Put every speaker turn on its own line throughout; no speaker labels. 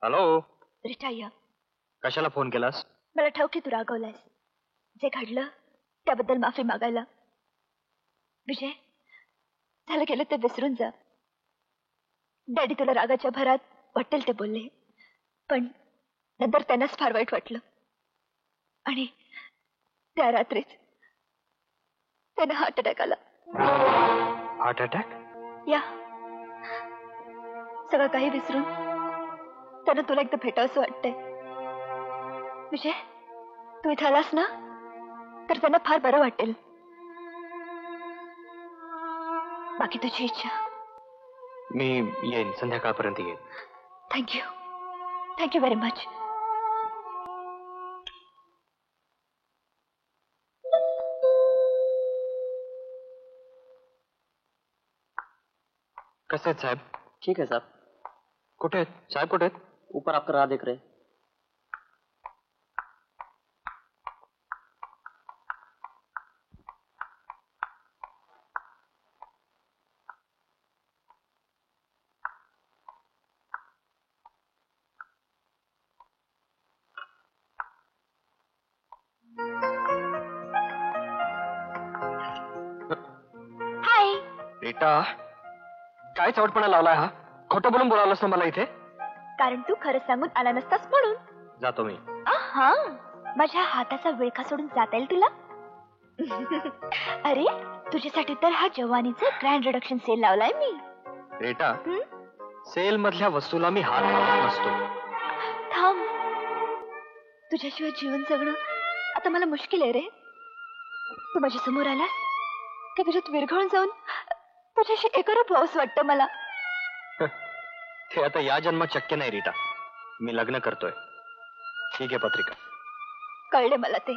Hello
रिटाय.
कशाला phone केलास?
मला ठाऊक आहे तू रागवलायस. जे घडलं त्याबद्दल माफी मागायला. विजय, झालं गेलं ते विसरून जा. डॅडी तुला रागाच्या भरात वाटेल ते बोलले, पण नंतर त्यांनाच फार वाईट वाटलं आणि त्या रात्रीच त्यांना हार्ट अटॅक आला.
Heart attack?
या सगळं काही विसरून त्यांना तुला एकदा भेटावंसं वाटतंय. विजय, तू इथं आलास ना तर त्यांना फार बरं वाटेल. बाकी तुझी इच्छा.
मी येईन, संध्याकाळपर्यंत येईन.
Thank you, thank you very much.
कसे आहेत साहेब?
ठीक है साहब.
कुठे आहेत साहेब? कुठे आहेत?
ऊपर आपका राह देख रहे.
हाय.
बेटा, काय चवटपणा लावलाय हा? खोटं बोलून बोलावलंस ना मला इथे?
कारण तू खरं सांगून आला नसतास म्हणून.
जातो मी.
हा, माझ्या हाताचा विळखा सोडून जाता येईल तुला? अरे, तुझ्यासाठी तर हा जवानीचा ग्रँड रिडक्शन सेल लावलाय मी.
बेटा, सेल मधल्या वस्तूला मी हात लावत नसतो.
थांब, तुझ्याशिवाय जीवन जगणं आता मला मुश्किल आहे रे. तू माझ्या समोर आलास की तुझ्यात विरघळून जाऊन तुझ्याशी एकरूप व्हावंस वाटतं मला.
ते आता या जन्मात शक्य नाही रीटा. मी लग्न करतोय. ठीक आहे पत्रिका.
कळले मला ते.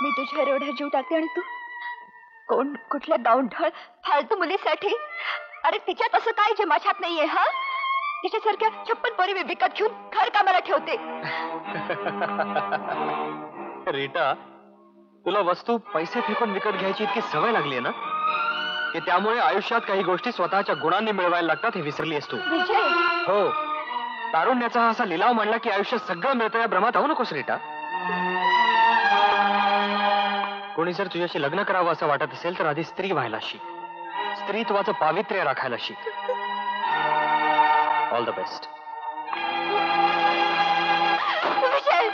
मी तुझ्या एवढा जीव टाकते आणि तू कोण कुठल्या गावढळ फालतू मुलीसाठी. अरे तिच्यात असं काय जे माझ्यात नाहीये? हा, तिच्यासारख्या 56 पोरी मी विकत घेऊन घर कामाला ठेवते.
रीटा, तुला वस्तू पैसे फेकून विकत घ्यायची इतकी सवय लागली ना की त्यामुळे आयुष्यात काही गोष्टी स्वतःच्या गुणांनी मिळवायला लागतात हे विसरलीस तू.
विजय,
हो, तारुण्याचा हा असा लिलाव मांडला की आयुष्यात सगळं मिळतं या भ्रमात राहू नकोस रीटा. कोणी जर तुझ्याशी लग्न करावं असं वाटत असेल तर आधी स्त्री व्हायला शिक. स्त्रीत्वाचं पावित्र्य राखायला शिक. All the best.
Vijay,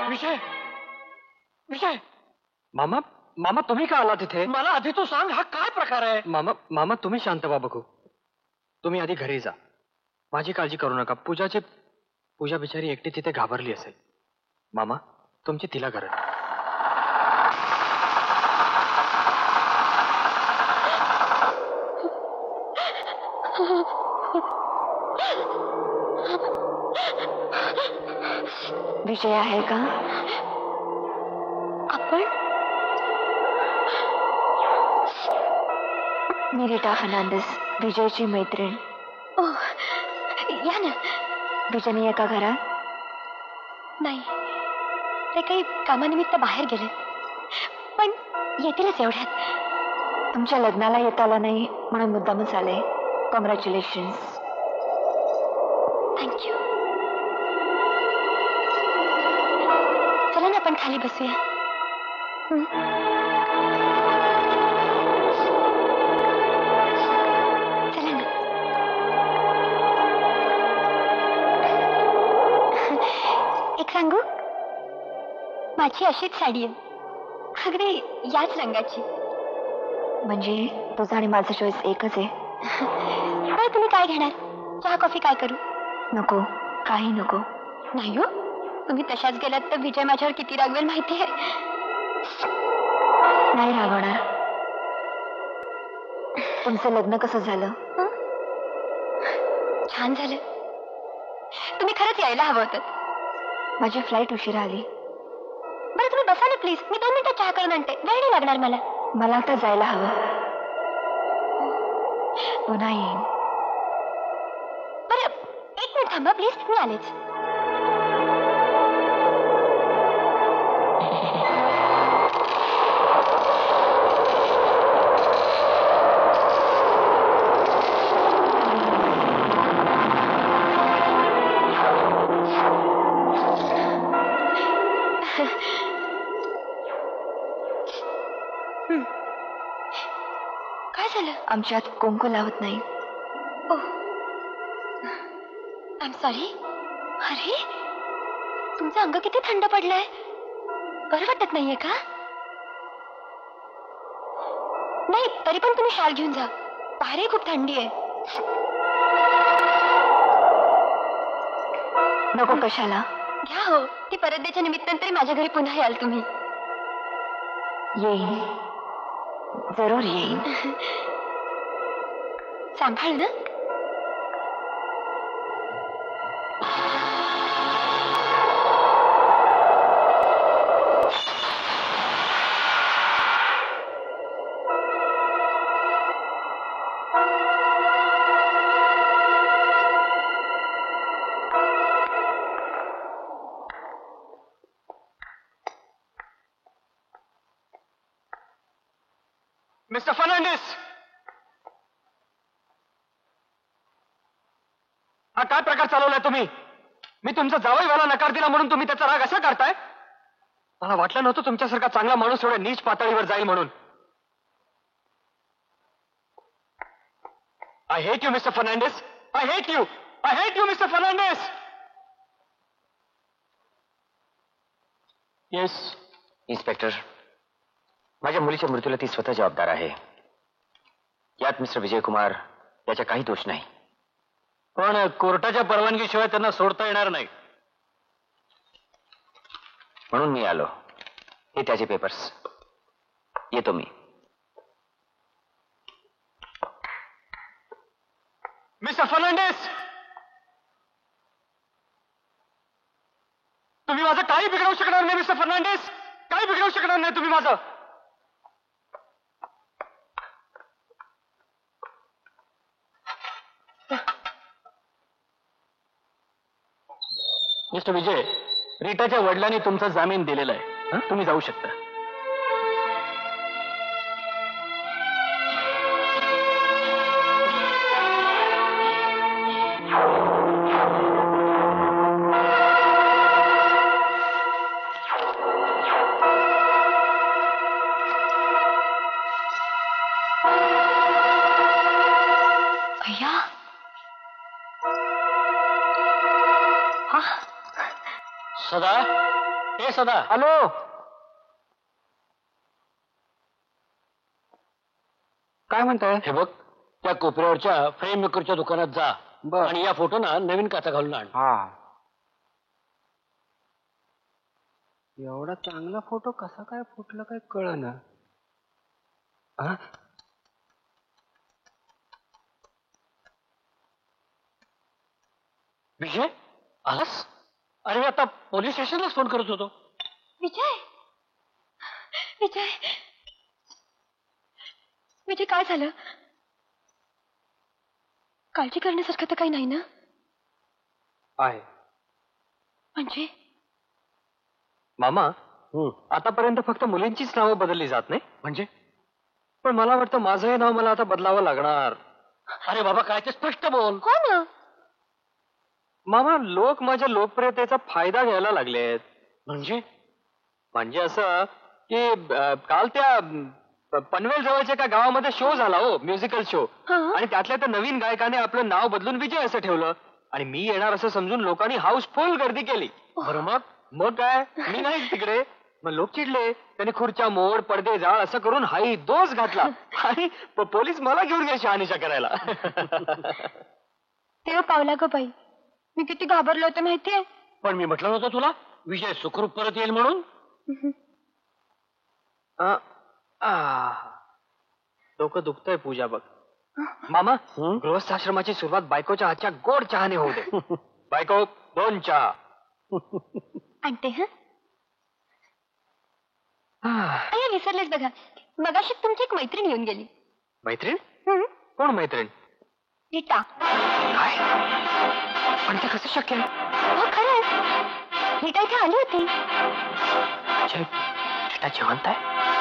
Vijay, Vijay,
मामा, मामा तुम्ही का आला तिथे?
मला आधी तो सांग, हा काय प्रकार आहे?
मामा, मामा तुम्ही शांत व्हा बघू. तुम्ही आधी घरी जा. माझी काळजी करू नका. पूजा बिचारी एकटी तिथे घाबरली असेल. मामा, तुमची तिला गरज.
विजय आहे का? आपण मी रीटा फर्नांडिस, विजयची मैत्रीण. ओह, या ना. विजयने आहे का घरात? नाही, ते काही कामानिमित्त बाहेर गेले, पण येतीलच एवढ्यात. तुमच्या लग्नाला येता आला नाही म्हणून मुद्दामच आले. कॉंग्रॅच्युलेशन्स. थँक्यू. चला ना आपण खाली बसूया. चला ना. एक सांगू, माझी अशीच साडी आहे, अगदी याच रंगाची. म्हणजे तुझा आणि माझा चॉईस एकच आहे. बरं, तुम्ही काय घेणार? चहा कॉफी काय करू? नको, काही नको. नाही हो, तुम्ही तशाच गेलात तर विजय माझ्यावर किती रागवेल माहिती आहे. नाही रागवणार. तुमचं लग्न कसं झालं? छान झालं. तुम्ही खरंच यायला हवं होतं. माझी फ्लाईट उशिरा आली. बरं तुम्ही बसा ना प्लीज. मी 2 मिनिटात चहा करून आणते. वेळ नाही लागणार मला. मला आता जायला हवं. पुन्हा येईन. बरं, एक मिनिट थांबा प्लीज, मी आलेच. काय झालं? आमच्यात कुंकू लावत नाही. I am sorry. अरे, तुमचं अंग किती थंड पडलंय. बरं वाटत नाहीये का? नाही, तरी पण तुम्ही शाल घेऊन जा. बाहेरही खूप थंडी आहे. नको, कशाला? घ्या हो, ती परद्याच्या निमित्तानं तरी माझ्या घरी पुन्हा याल तुम्ही. येईन, जरूर येईन. सांभाळ ना.
मिस्टर फर्नांडिस, हा काय प्रकार चालवलाय तुम्ही? मी तुमचा जावई व्हायला नकार दिला म्हणून तुम्ही त्याचा राग असा काढताय? मला वाटलं नव्हतं तुमच्यासारखा चांगला माणूस एवढ्या नीच पातळीवर जाईल म्हणून. I hate you mister Fernandes. I hate you. I hate you mister Fernandes. Yes inspector, माझ्या मुलीच्या मृत्यूला ती स्वतः जबाबदार आहे. यात मिस्टर विजय कुमार याचा काही दोष नाही. पण कोर्टाच्या परवानगीशिवाय त्यांना सोडता येणार नाही म्हणून मी आलो. हे त्याचे पेपर्स. येतो मी. मिस्टर फर्नांडिस, तुम्ही माझं काही बिघडवू शकणार नाही. मिस्टर फर्नांडिस, काही बिघडवू शकणार नाही तुम्ही माझं. मिस्टर विजय, रीटाच्या वडिलांनी तुमचा जामीन दिलेला आहे. तुम्ही जाऊ शकता.
भैया,
सदा, हे सदा.
हॅलो. काय म्हणताय?
हे बघ, त्या कोपऱ्यावरच्या फ्रेम मेकरच्या दुकानात जा आणि या फोटोना नवीन काचा घालून आण.
हा. एवढा चांगला फोटो कसा काय फुटला काय कळना.
विजय, आलास? अरे मी आता पोलीस स्टेशनलाच फोन करत होतो.
विजय, विजय, विजय, काय झालं? काळजी करण्यासारखं तर काही नाही ना?
आहे.
म्हणजे
मामा, आतापर्यंत फक्त मुलींचीच नावं बदलली जात नाही.
म्हणजे?
पण मला वाटतं माझंही नाव मला आता बदलावं लागणार.
अरे बाबा, काय ते स्पष्ट बोल.
हो ना.
मामा, लोक माझ्या लोकप्रियतेचा फायदा घ्यायला लागलेत.
म्हणजे?
म्हणजे असं की काल त्या पनवेल जवळच्या एका गावामध्ये शो झाला हो, म्युझिकल शो. आणि त्यातल्या त्या नवीन गायकाने आपलं नाव बदलून विजय असं ठेवलं आणि मी येणार असं समजून लोकांनी हाऊसफुल गर्दी केली.
बरं,
मग काय, मी नाही तिकडे. मग लोक चिडले. त्यांनी खुर्च्या मोड, पडदे जाळ असं करून हाई दोष घातला आणि पोलीस मला घेऊन गेले शहानिशा करायला.
तेव्हा पावला ग बाई, मी किती घाबरलो होते माहितीये.
पण मी म्हटलं नव्हतं तुला विजय सुखरूप परत येईल म्हणून.
डोकं दुखतंय पूजा बघ. मामा, गृहस्थाश्रमाची सुरुवात बायकोच्या हातच्या गोड चहाने होऊ दे. बायको, 2 चहा.
आणते. हा, विसरलेच बघा. मगाशी तुमची एक मैत्रीण येऊन गेली.
मैत्रीण? कोण मैत्रीण?
रीता.
काय? पण ते कसं शक्य आहे?
हो खरंच रीता इथे आली होती.
रीता जिवंत आहे?